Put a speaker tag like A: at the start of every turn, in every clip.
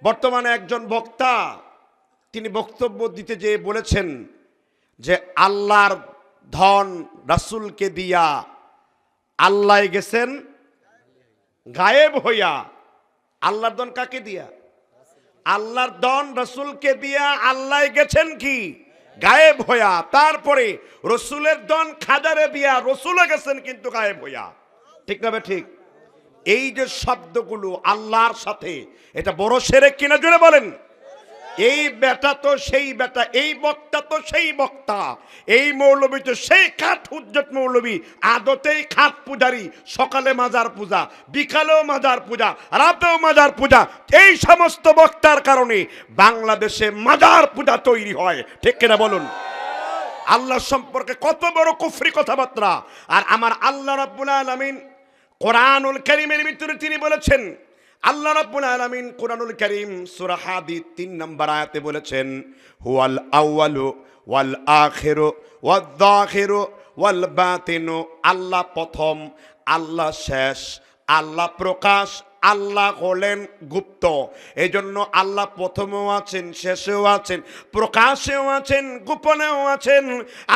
A: বর্তমানে একজন বক্তা তিনি বক্তব্য দিতে যেয়ে বলেছেন যে আল্লাহর ধন রাসূলকে দিয়া আল্লাহ গেছেন গায়েব হইয়া। আল্লাহর ধন কাকে দিয়া? আল্লাহর ধন রাসূলকে দিয়া আল্লাহ গেছেন কি গায়েব হইয়া। তারপরে রসুলের ধন খাজারে দিয়া রসুলে গেছেন কিন্তু গায়েব হইয়া। ঠিক না? ঠিক। এই যে শব্দগুলো আল্লাহর সাথে, এটা বড় শিরক কিনা জোরে বলেন। এই বেটা তো সেই বেটা, এই বক্তা তো সেই বক্তা, এই মৌলবী তো সেই খাট হুজ্জত মৌলবী, আদতেই খাট পূজারি। সকালে মাজার পূজা, বিকালেও মাজার পূজা, রাতেও মাজার পূজা। এই সমস্ত বক্তার কারণে বাংলাদেশে মাজার পূজা তৈরি হয়। ঠিক কিনা বলুন? আল্লাহ সম্পর্কে কত বড় কুফরি কথাবার্তা। আর আমার আল্লাহ রাব্বুল আলামিন কোরআনুল কারীমের ভিতরে তিনি বলেছেন, আল্লাহ রাব্বুল আলামিন কোরআনুল কারীম সূরা হাদীদ ৩ নম্বর আয়াতে বলেছেন, হুয়াল আউয়ালু ওয়াল আখিরু ওয়াদ যাহিরু ওয়াল বাতিনু। আল্লাহ প্রথম, আল্লাহ শেষ, আল্লাহ প্রকাশ, আল্লাহ হলেন গুপ্ত। এই জন্য আল্লাহ প্রথমেও আছেন, শেষেও আছেন, প্রকাশেও আছেন, গোপনেও আছেন।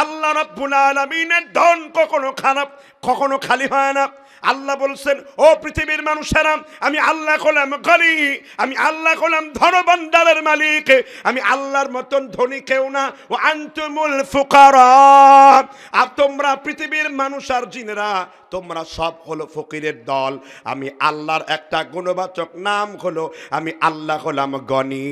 A: আল্লাহ রাব্বুল আলামিনের ধন কখনো খারাপ, কখনো খালি হয় না। আল্লাহ বলছেন, ও পৃথিবীর মানুষেরা, আমি আল্লাহ হলাম গনি, আমি আল্লাহ হলাম ধনভাণ্ডারের মালিক, আমি আল্লাহর মতন ধনী কেউ না। ও আনতুমুল ফুকারা, আর তোমরা পৃথিবীর মানুষ আর জিনেরা তোমরা সব হলো ফকিরের দল। আমি আল্লাহর একটা গুণবাচক নাম হলো আমি আল্লাহ হলাম গনি,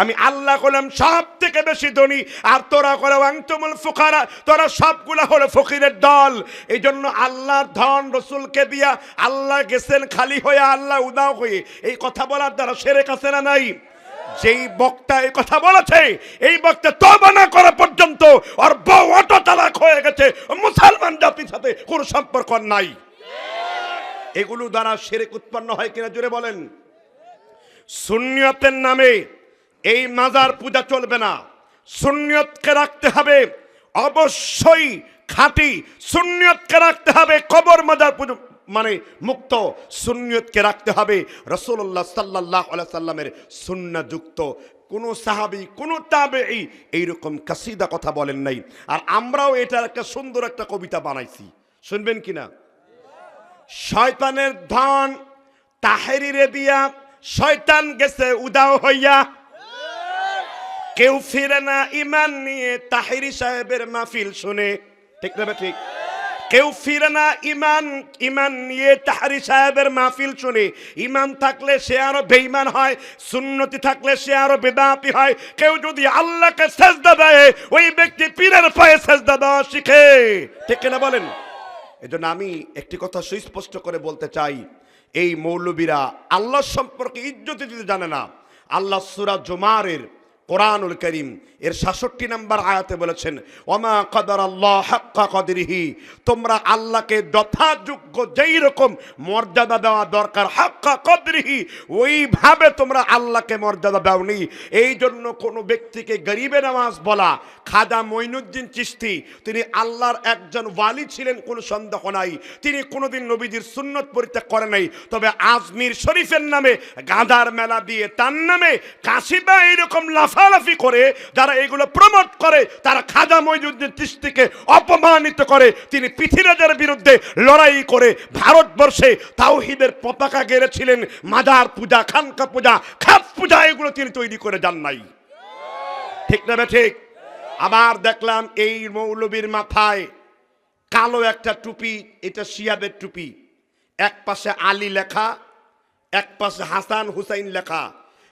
A: আমি আল্লাহ হলাম সব থেকে বেশি ধনী। আর তোরা হলো আনতুমুল ফুকারা, তোরা সবগুলা হলো ফকিরের দল। এই জন্য আল্লাহর ধন রসুলকে দিয়া আল্লাহ গেছেন খালি হয়ে, আল্লাহ উদাও হয়ে। এই কথা বলার দ্বারা শিরক আছে না নাই? যেই বক্তা এই কথা বলেছে, এই বক্তা তওবা না করা পর্যন্ত ওর বউ অটো তালাক হয়ে গেছে, মুসলমান জাতির সাথে কোনো সম্পর্ক নাই। এগুলো দ্বারা শিরক উৎপন্ন হয় কিনা জোরে বলেন। সুন্নিয়তের নামে এই মাজার পূজা চলবে না। সুন্নিয়তকে রাখতে হবে অবশ্যই খাঁটি, সুন্নিয়তকে রাখতে হবে কবর মাজার পূজা মানে মুক্ত, সুন্নিয়তকে রাখতে হবে রাসূলুল্লাহ সাল্লাল্লাহু আলাইহি সাল্লামের সুন্নাহ যুক্ত। কোন সাহাবী, কোন তাবেঈ এইরকম কাসিদা কথা বলেন নাই। আর আমরাও এটার একটা সুন্দর একটা কবিতা বানাইছি, শুনবেন কিনা? শয়তানের ধন তাহরিরে দিয়া শয়তান গেছে উদাও হইয়া, কেউ ফিরে না ইমান নিয়ে তাহেরি সাহেবের মাহফিল শুনে। ঠিক না? ঠিক। কেউ ফিরে না ইমান নিয়ে তাহেরি সাহেবের মাহফিল শুনে। ইমান থাকলে সে আরো বেঈমান হয়, সুন্নতি থাকলে সে আরো বেদাতি হয়। কেউ যদি আল্লাহকে সেজদা দেয়, ওই ব্যক্তি পীরের পায়ে সেজদা দেওয়া শিখে। ঠিক না বলেন? এজন্য আমি একটি কথা সুস্পষ্ট করে বলতে চাই, এই মৌলবীরা আল্লাহ সম্পর্কে ইজ্জত দিতে জানে না। আল্লাহ সূরা জুমারের কোরআনুল কারীম এর ৬৭ নম্বর আয়াতে বলেছেন, ওমা কদরাল্লাহ হাক্কা কদরিহি, তোমরা আল্লাহকে যথাযোগ্য যেই রকম মর্যাদা দেওয়া দরকার, হাক্কা কদরিহি, ওইভাবে তোমরা আল্লাহকে মর্যাদা দাওনি। এই জন্য কোনো ব্যক্তিকে গরিবে নামাজ বলা, খাজা মঈনুদ্দিন চিশতি তিনি আল্লাহর একজন ওয়ালি ছিলেন, কোনো সন্দেহ নাই। তিনি কোনোদিন নবীজির সুন্নত পরিত্যাগ করে নাই। তবে আজমির শরীফের নামে গাঁদার মেলা দিয়ে, তার নামে কাশিদা এইরকম লাফালাফি করে যারা এগুলো প্রমোট করে, তারা খাজা মঈনুদ্দিন চিশতিকে অপমানিত করে। তিনি পৃথিবীর বিরুদ্ধে লড়াই করে ভারতবর্ষে তাওহীদের পতাকা গেড়েছিলেন। মাজার পূজা, খানকা পূজা, খাত পূজা এগুলো তিনি তৈরি করে যান নাই। ঠিক না? ঠিক। আবার দেখলাম এই মৌলবীর মাথায় কালো একটা টুপি, এটা শিয়াদের টুপি। এক পাশে আলী লেখা, এক পাশে হাসান হুসাইন লেখা।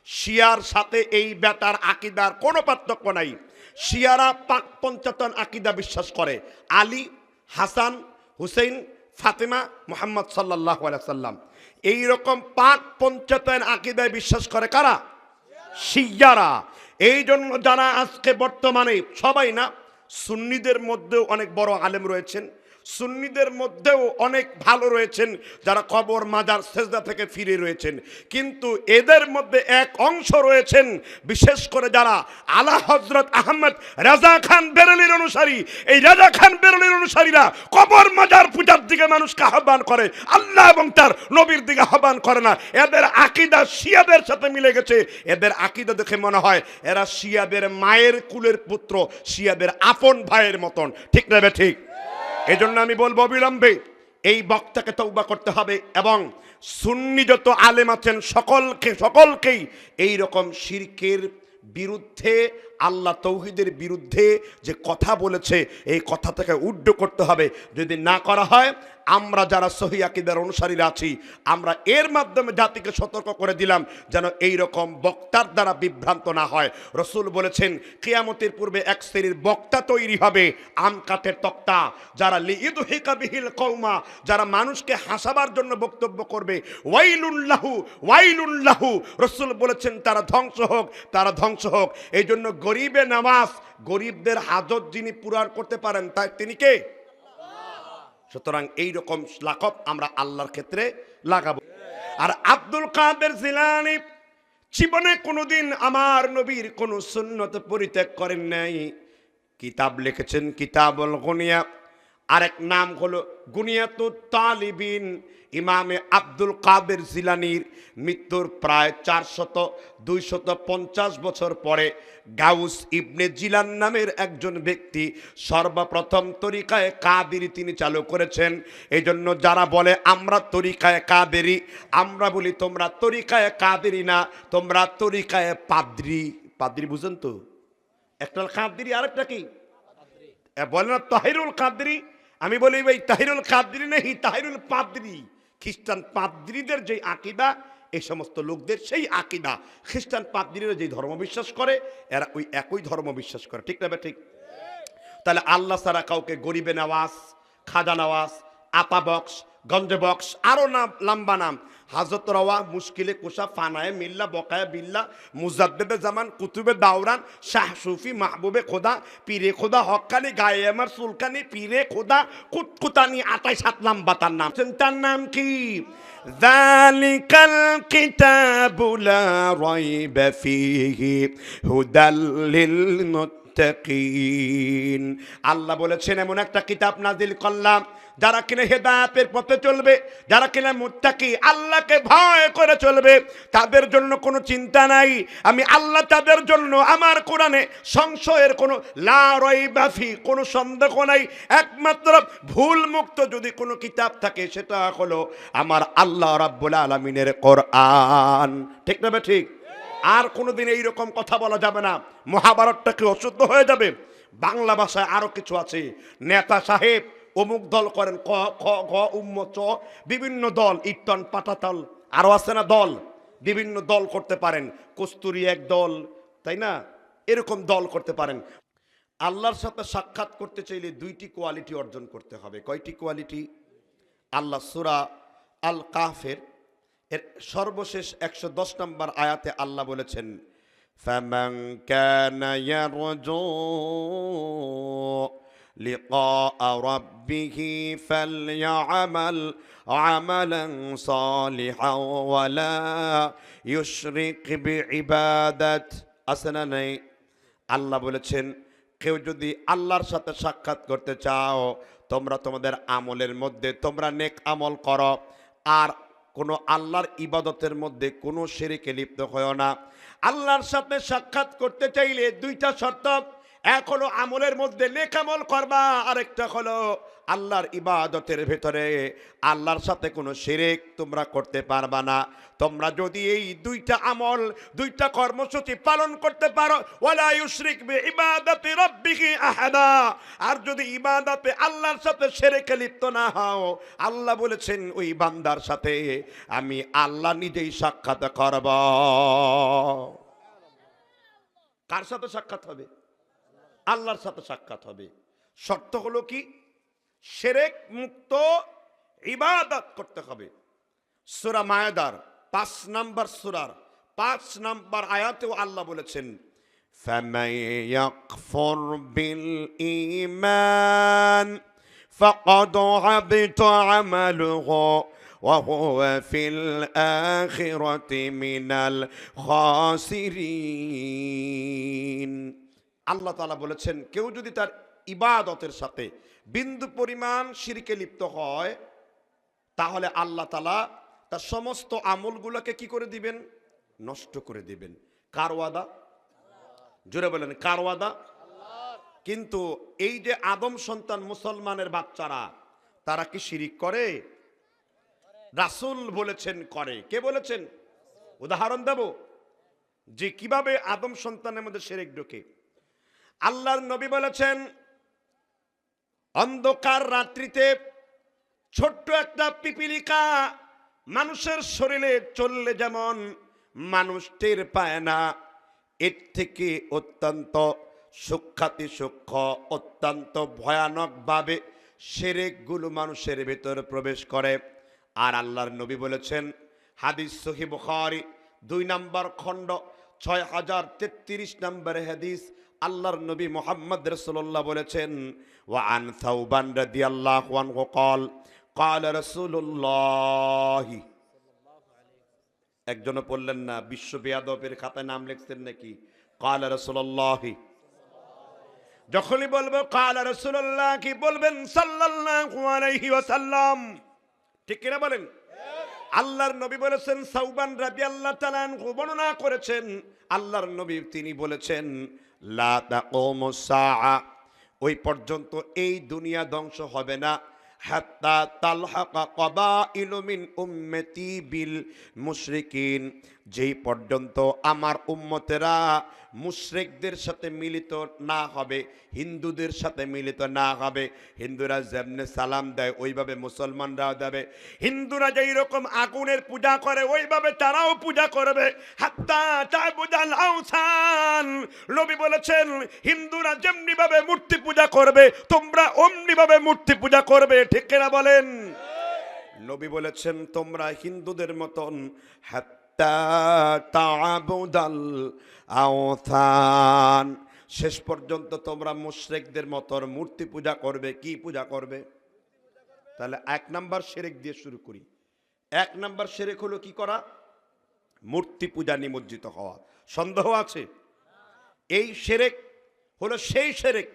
A: শিয়ার সাথে এই বেটার আকীদার কোনো পার্থক্য নাই। শিয়ারা পাক পঞ্চাতন আকীদা বিশ্বাস করে, আলী, হাসান, হুসেইন, ফাতেমা, মুহাম্মদ সাল্লাল্লাহু আলাইহি সাল্লাম। এইরকম পাক পঞ্চাতন আকীদায় বিশ্বাস করে কারা? শিয়ারা। এই জন্য যারা আজকে বর্তমানে, সবাই না, সুন্নিদের মধ্যেও অনেক বড় আলেম রয়েছেন, সুন্নিদের মধ্যেও অনেক ভালো রয়েছেন যারা কবর মাজার সেজদা থেকে ফিরে রয়েছেন, কিন্তু এদের মধ্যে এক অংশ রয়েছেন বিশেষ করে যারা আলা হযরত আহমদ রাজা খান বেরেলির অনুসারী। এই রাজা খান বেরেলির অনুসারীরা কবর মাজার পূজার দিকে মানুষকে আহ্বান করে, আল্লাহ এবং তার নবীর দিকে আহ্বান করে না। এদের আকীদা শিয়াদের সাথে মিলে গেছে। এদের আকীদা দেখে মনে হয় এরা শিয়াদের মায়ের কুলের পুত্র, শিয়াদের আপন ভাইয়ের মতন। ঠিক না ঠিক? এজন্য আমি বলবো অবিলম্বে এই বক্তাকে তওবা করতে হবে এবং সুন্নি যত আলেম আছেন সকলকেই এই রকম শিরকের বিরুদ্ধে, আল্লাহ তৌহিদের বিরুদ্ধে যে কথা বলেছে এই কথা থেকে উড্ড করতে হবে। যদি না করা হয়, আমরা যারা সহি আকীদার অনুসারীরা আছি, আমরা এর মাধ্যমে জাতিকে সতর্ক করে দিলাম যেন এই রকম বক্তার দ্বারা বিভ্রান্ত না হয়। রাসূল বলেছেন কিয়ামতের পূর্বে এক শ্রেণীর বক্তা তৈরি হবে, আম কাঠের তক্তা, যারা লিইদহিকা বিহিল কওমা, যারা মানুষকে হাসাবার জন্য বক্তব্য করবে। ওয়াইলুল্লাহু, রাসূল বলেছেন তারা ধ্বংস হোক, তারা ধ্বংস হোক। এই জন্য গরিবে নামাজ, গরিবদের হাজত যিনি পূরণ করতে পারেন তাই তিনি কে? সুতরাং এইরকম লাকব আমরা আল্লাহর ক্ষেত্রে লাগাবো। আর আব্দুল কাদের জিলানী জীবনে কোনোদিন আমার নবীর কোন সুন্নত পরিত্যাগ করেন নাই। কিতাব লিখেছেন কিতাবুল গুনিয়া, আরেক নাম হলো গুনিয়াতুত তালিবিন। ইমামে আব্দুল কাদের জিলানীর মৃত্যুর প্রায় 250 বছর পরে গাউস ইবনে জিলান নামের একজন ব্যক্তি সর্বপ্রথম তরিকায়ে কাদেরি তিনি চালু করেছেন। এই জন্য যারা বলে আমরা তরিকায়ে কাদেরি, আমরা বলি তোমরা তরিকায়ে কাদেরি না, তোমরা তরিকায়ে পাদ্রি। পাদ্রি বুঝেন তো? একটা কাদেরি আরেকটা কি বলে না তাহিরুল কাদরি। আমি বলি ভাই তাহিরুল কাদরি নেই, তাহিরুল পাদ্রি। খ্রিস্টান পাদ্রিদের যে আকীদা, এই সমস্ত লোকদের সেই আকীদা। খ্রিস্টান পাদ্রীরা যে ধর্ম বিশ্বাস করে এরা ওই একই ধর্ম বিশ্বাস করে। ঠিক না ঠিক? তাহলে আল্লাহ ছাড়া কাউকে গরিবে নওয়াজ, খাজা নওয়াজ, আতা বক্স, গঞ্জে বক্স, আরো নাম লম্বা নাম, হাজরত রওয়া, মুশকিলে কুশা, ফানায়ে মিল্লা, বকায়া বিল্লা, মুজাদ্দেদে জামান, কুতুবে দাওরান, শাহ সুফি, মাহবুবে খোদা, পীরে খোদা, হক্কানি, গায়ে আমার সুলকানি, পীরে খোদা, কুতকুতানি, 28 লম্বা তার নাম। তার নাম কি? যালিকাল কিতাবু লা রাইবা ফীহি হুদাল লিল মুত্তাকিন। আল্লাহ বলেছেন এমন একটা কিতাব নাজিল করলাম যারা কিনা হেদায়েতের পথে চলবে, যারা কিনা মুত্তাকি, আল্লাহকে ভয় করে চলবে, তাদের জন্য কোনো চিন্তা নাই। আমি আল্লাহ তাদের জন্য আমার কোরআনে সংশয়ের কোনো লা রাইবা ফি, কোনো সন্দেহ নাই। একমাত্র ভুল মুক্ত যদি কোনো কিতাব থাকে সেটা হলো আমার আল্লাহ রাব্বুল আলামিনের কোরআন। ঠিক না ঠিক? আর কোনোদিন এইরকম কথা বলা যাবে না, মহাভারতটাকে অশুদ্ধ হয়ে যাবে। বাংলা ভাষায় আরো কিছু আছে, নেতা সাহেব অমুক দল করেন, ক খ গ উম্ম চ, বিভিন্ন দল, ইটন পাটাতল, আরো আছে না দল, বিভিন্ন দল করতে পারেন। কস্তুরী এক দল, তাই না? এরকম দল করতে পারেন। আল্লাহর সাথে সাক্ষাৎ করতে চাইলে 2টি কোয়ালিটি অর্জন করতে হবে। কয়টি কোয়ালিটি? আল্লাহ সূরা আল কাহফের এর সর্বশেষ 110 নম্বর আয়াতে আল্লাহ বলেছেন, ফামান কানা ইয়ারজু লিকা রাব্বিহি ফালইআমাল আমালান সালিহান ওয়ালা ইউশরিক বিইবাদাত আসনা নাই। আল্লাহ বলেছেন কেউ যদি আল্লাহর সাথে সাক্ষাৎ করতে চাও, তোমরা তোমাদের আমলের মধ্যে তোমরা নেক আমল করো, আর কোনো আল্লাহর ইবাদতের মধ্যে কোনো শিরকে লিপ্ত হয়ো না। আল্লাহর সাথে সাক্ষাৎ করতে চাইলে 2টা শর্ত, এক হলো আমলের মধ্যে নেক আমল করবা, আরেকটা হলো আল্লাহর ইবাদতের ভেতরে আল্লাহর সাথে কোনো শিরক তোমরা করতে পারবা না। তোমরা যদি এই 2টা আমল, 2টা কর্মসূচি পালন করতে পারো, ওয়ালা ইউশরিক বিইবাদাতি রাব্বিহি আহাদা, আর যদি ইবাদতে আল্লাহর সাথে শিরকে লিপ্ত না হও, আল্লাহ বলেছেন ওই বান্দার সাথে আমি আল্লাহ নিজেই সাক্ষাৎ করব। কার সাথে সাক্ষাৎ হবে? আল্লাহর সাথে সাক্ষাৎ হবে। শর্ত হলো কি? শিরক মুক্ত ইবাদত করতে হবে। সূরা মায়েদার 5 নম্বর সূরার 5 নম্বর আয়াতেও আল্লাহ বলেছেন, ফামান ইয়াকফুর বিল ঈমান فقد حبط عمله وهو في الآخرة من الخاسرين। আল্লাহ তাআলা বলেছেন কেউ যদি তার ইবাদতের সাথে বিন্দু পরিমাণ শিরকে লিপ্ত হয় তাহলে আল্লাহ তাআলা তার সমস্ত আমলগুলোকে কি করে দিবেন? নষ্ট করে দিবেন। কার ওয়াদা? জোরে বলেন কার ওয়াদা? কিন্তু এই যে আদম সন্তান মুসলমানের বাচ্চারা তারা কি শিরিক করে? রাসূল বলেছেন করে। কে বলেছেন? উদাহরণ দেব যে কিভাবে আদম সন্তানের মধ্যে শিরিক ঢোকে। আল্লাহর নবী বলেছেন অন্ধকার রাত্রিতে ছোট্ট একটা পিপিলিকা মানুষের শরীরে চললে যেমন মানুষ টের পায় না, এর থেকে অত্যন্ত সূক্ষ্মাতি সূক্ষ্ম অত্যন্ত ভয়ানকভাবে শিরকগুলো মানুষের ভিতরে প্রবেশ করে। আর আল্লাহর নবী বলেছেন হাদিস সহিহ বুখারী 2 নম্বর খণ্ড 6033 নম্বর হাদিস, আল্লাহর নবী মুহাম্মদ রাসূলুল্লাহ বলেছেন ওয়া আন সাউবান রাদিয়াল্লাহু আনহু قال قال রাসূলুল্লাহ। একজনও বললেন না বিশ্ব বেয়াদবের খাতায় নাম লিখছেন নাকি? قال রাসূলুল্লাহ। যখনই বলবো قال রাসূলুল্লাহ কি বলবেন সাল্লাল্লাহু আলাইহি ওয়াসাল্লাম। ঠিক কিনা বলেন? আল্লাহর নবী বলেছেন সাউবান রাদিয়াল্লাহু তাআলা আনহু বর্ণনা করেছেন আল্লাহর নবী তিনি বলেছেন লা তাকুমুস সাআ, ওই পর্যন্ত এই দুনিয়া ধ্বংস হবে না হাত্তা তালহাকা কবাইলু মিন উম্মতি বিল মুশরিকিন, যেই পর্যন্ত আমার উম্মতেরা মুশরিকদের সাথে মিলিত না হবে, হিন্দুদের সাথে মিলিত না হবে। হিন্দুরা যেমনে সালাম দেয় ওইভাবে মুসলমানরাও দেবে। হিন্দুরা যেই রকম আগুনের পূজা করে ওইভাবে তারাও পূজা করবে। হাত্তা তা'বুদাল আওসান, নবী বলেছেন হিন্দুরা যেমনি ভাবে মূর্তি পূজা করবে তোমরা অমনি ভাবে মূর্তি পূজা করবে। ঠিক কিনা বলেন? নবী বলেছেন তোমরা হিন্দুদের মতন হাত্তা তা'বুদাল আওসান, শেষ পর্যন্ত তোমরা মুশরিকদের মতন মূর্তি পূজা করবে। কি পূজা করবে? তাহলে 1 নাম্বার শিরক দিয়ে শুরু করি। 1 নাম্বার শিরক হলো কি করা? মূর্তি পূজা নিমজ্জিত হওয়া। সন্দেহ আছে? এই শিরক হলো সেই শিরক,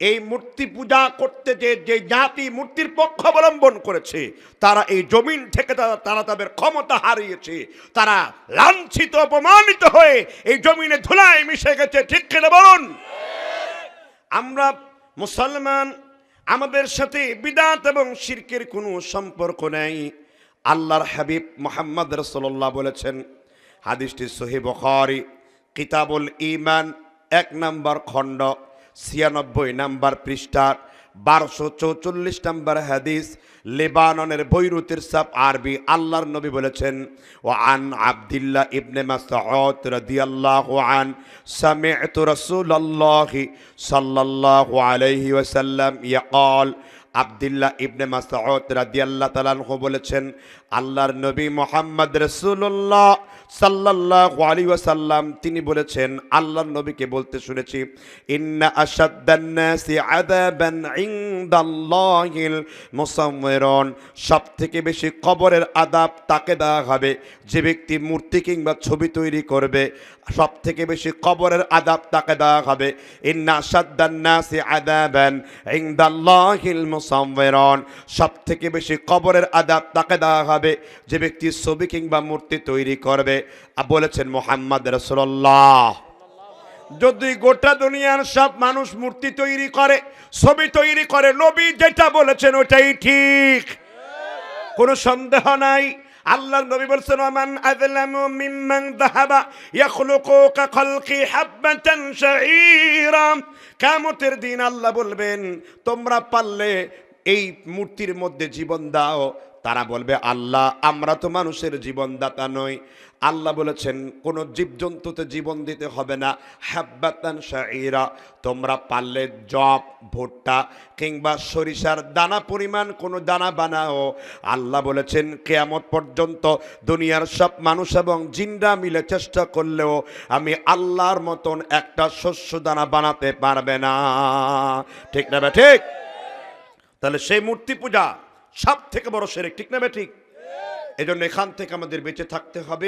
A: এই মূর্তি পূজা করতে যে জাতি মূর্তির পক্ষ অবলম্বন করেছে তারা এই জমিন থেকে তারা তাদের ক্ষমতা হারিয়েছে, তারা লাঞ্ছিত অপমানিত হয়ে এই জমিনে ধুলায় মিশে গেছে। ঠিক কিনা বলুন? আমরা মুসলমান, আমাদের সাথে বিদআত এবং শিরকের কোনো সম্পর্ক নেই। আল্লাহর হাবিব মুহাম্মদ রাসূলুল্লাহ বলেছেন, হাদিসটি সহিহ বুখারী কিতাবুল ঈমান 1 নম্বর খণ্ড 96 নম্বর পৃষ্ঠা 1244 নম্বর হাদিস, লেবাননের বৈরুতের সাপ আরবি। আল্লাহর নবী বলেছেন ওয়া আন আব্দুল্লাহ ইবনে মাসউদ রাদিয়াল্লাহু আন সামি'তু রাসূলুল্লাহি সাল্লাল্লাহু আলাইহি ওয়াসাল্লাম ইয়াকাল, আব্দুল্লাহ ইবনে মাসউদ রাদিয়াল্লাহু তাআলা আনহু বলেছেন আল্লাহর নবী মুহাম্মদ রাসূলুল্লাহ সাল্লাল্লাহু আলাইহি ওয়াসাল্লাম তিনি বলেছেন, আল্লাহর নবীকে বলতে শুনেছি ইন্না আশাদ্দান নাসি আযাবান ইনদাল্লাহিল মুসাওয়িরুন, সবথেকে বেশি কবরের আযাব তাকে দেওয়া হবে যে ব্যক্তি মূর্তি কিংবা ছবি তৈরি করবে। সবথেকে বেশি কবরের আযাব তাকে দেওয়া হবে। ইন্না আশাদ্দান নাসি আযাবান ইনদাল্লাহিল মুসাওয়িরুন, সবথেকে বেশি কবরের আযাব তাকে দেওয়া হবে যে ব্যক্তি ছবি কিংবা মূর্তি তৈরি করবে। বলেছেন মুহাম্মদ রাসূলুল্লাহ। যদি গোটা দুনিয়ার সব মানুষ মূর্তি তৈরি করে, ছবি তৈরি করে, নবী যেটা বলেছেন ওটাই ঠিক, কোনো সন্দেহ নাই। আল্লাহর নবী বলেছেন ওমান আযলামু মিম্মান যাহাবা ইয়াখলুকু কা খালকি হাববাতান শাঈরা, কিয়ামতের দিন আল্লাহ বলবেন তোমরা পারলে এই মূর্তির মধ্যে জীবন দাও। তারা বলবে আল্লাহ আমরা তো মানুষের জীবনদাতা নই। আল্লাহ বলেছেন কোন জীবজন্তুতে জীবন দিতে হবে না। হাব্বাতান শাঈরা, তোমরা পারলে জব, ভুট্টা কিংবা সরিষার দানা পরিমাণ কোনো দানা বানাও। আল্লাহ বলেছেন কিয়ামত পর্যন্ত দুনিয়ার সব মানুষ এবং জিনরা মিলে চেষ্টা করলেও আমি আল্লাহর মতন একটা শস্য দানা বানাতে পারবে না। ঠিক না? ঠিক। তাহলে সেই মূর্তি পূজা সব থেকে বড় শিরক, ঠিক না ঠিক? এজন্য এখান থেকে আমাদের বেঁচে থাকতে হবে।